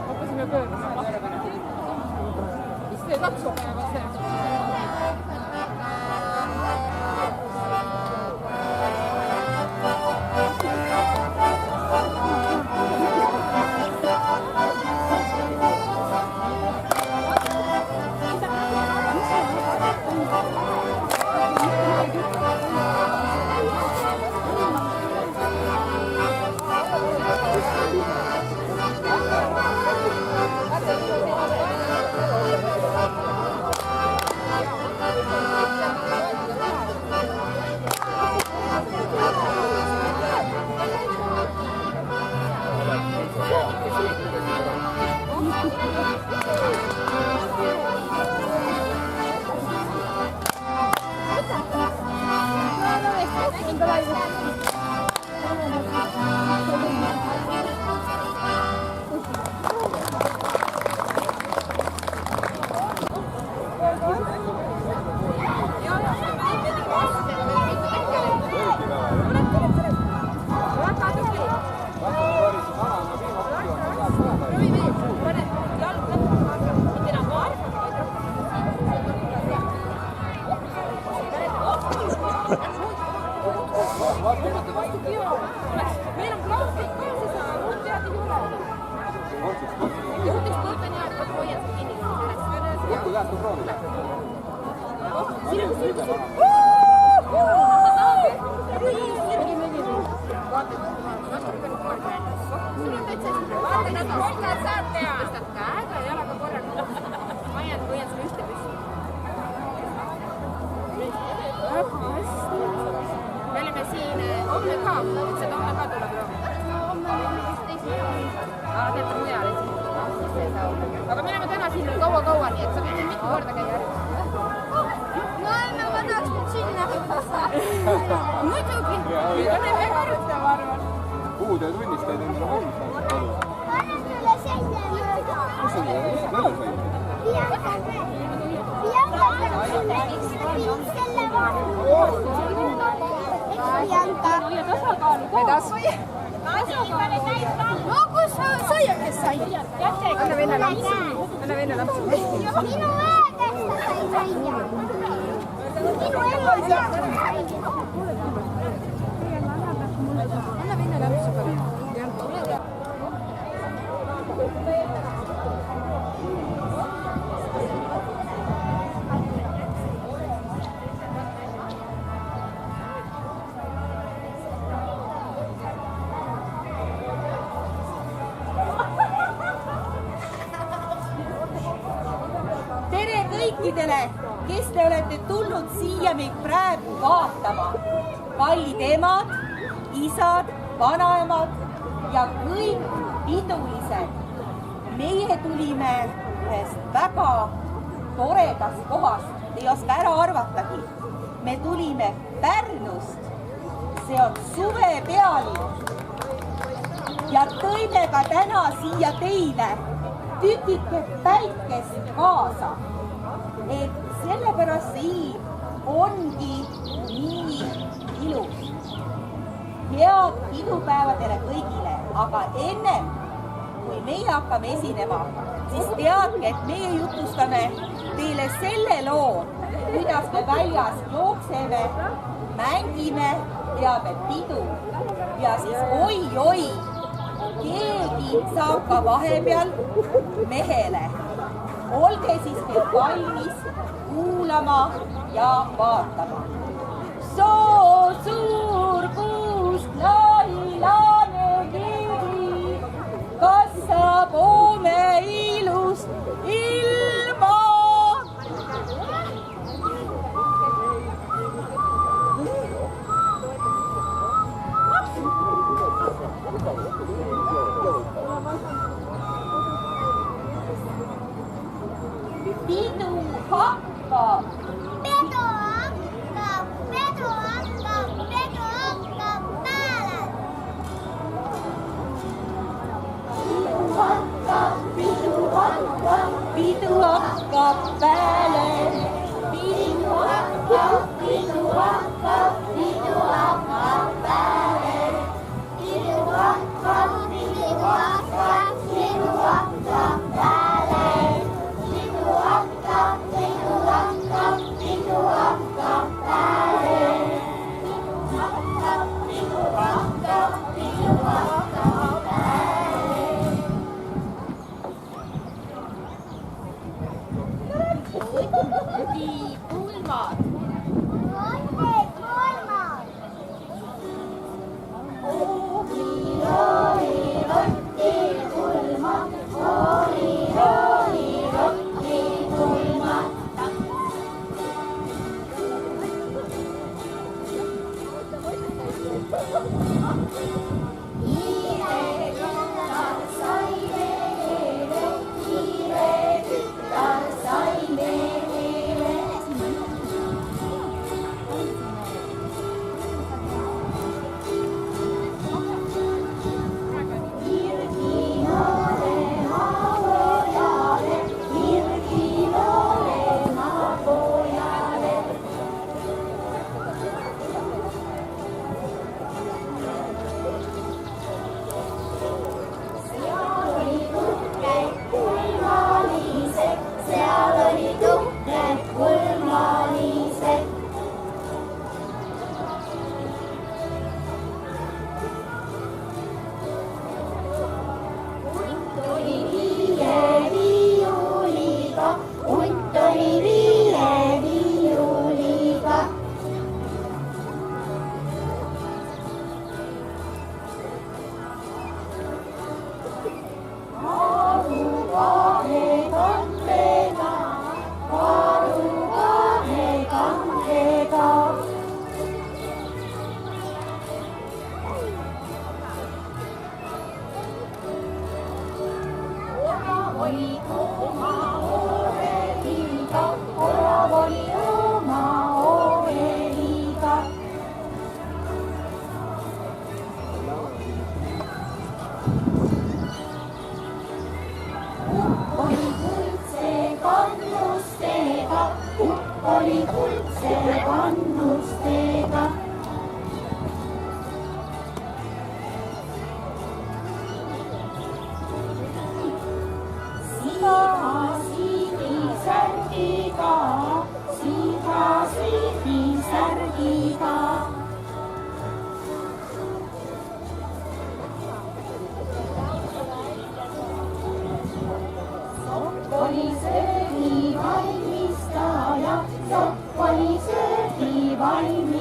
hakkasime pöörama. See taksopäeva see. Meil on klaussid ka, siis muud tead ei ole. Juhtiks mõtlen jah, et hoiad seda kinni. Võtku käest on proovida. Sinu küsimus. Vaata, sul on täitsa hästi. Vaata, nad saad teha. Tõstad käega ja jalaga korraga. Ma hoian sulle ühte püsti. Väga hästi. Me oleme siin homme ka, et seda homme ka tuleb proovida. Homme on 11. Teete mujal esimene. Aga me oleme täna siin kaua, nii et sa võid mitu korda käia. No ma tahaks nüüd sinna. Muidugi. Nüüd on väga harjuta, ma arvan. Puude tunnistajaid on seda valmis saanud kodus. Pane sulle selle mööda. Kus on see? Lõlle sai? Bianca selle vahel. Bianca. Ja tasakaalu. No kus saiakes sai? Anna venna lampsu. Anna venna lampsu. Minu õedest sai saia. Minu elu sai saia. Anna venna lampsu ka. Kõikidele, kes te olete tulnud siia meid praegu vaatama, kallid emad, isad, vanaemad ja kõik pidulised. Meie tulime ühest väga toredast kohast, ei oska ära arvatagi. Me tulime Pärnust, see on suvepealinn ja tõime ka täna siia teile tükike päikest kaasa. Et sellepärast see ilm ongi nii ilus. Head pidupäeva teile kõigile, aga ennem kui meie hakkame esinema, siis teadke, et meie jutustame teile selle loo, kuidas me väljas jookseme, mängime, peame pidu ja siis oi, keegi saab ka vahepeal mehele. Olge siis veel valmis kuulama ja vaatama. Soo suur kuust lailane kiri, kas saab homme ilust ilma? Pidu hakkab. Pedu hakkab peale. Pidu hakkab peale. Pidu hakkab pulmad. oli kuldse kannustega. Särgiga. Sokk oli söögi valmistaja, sokk oli söögi valmistaja.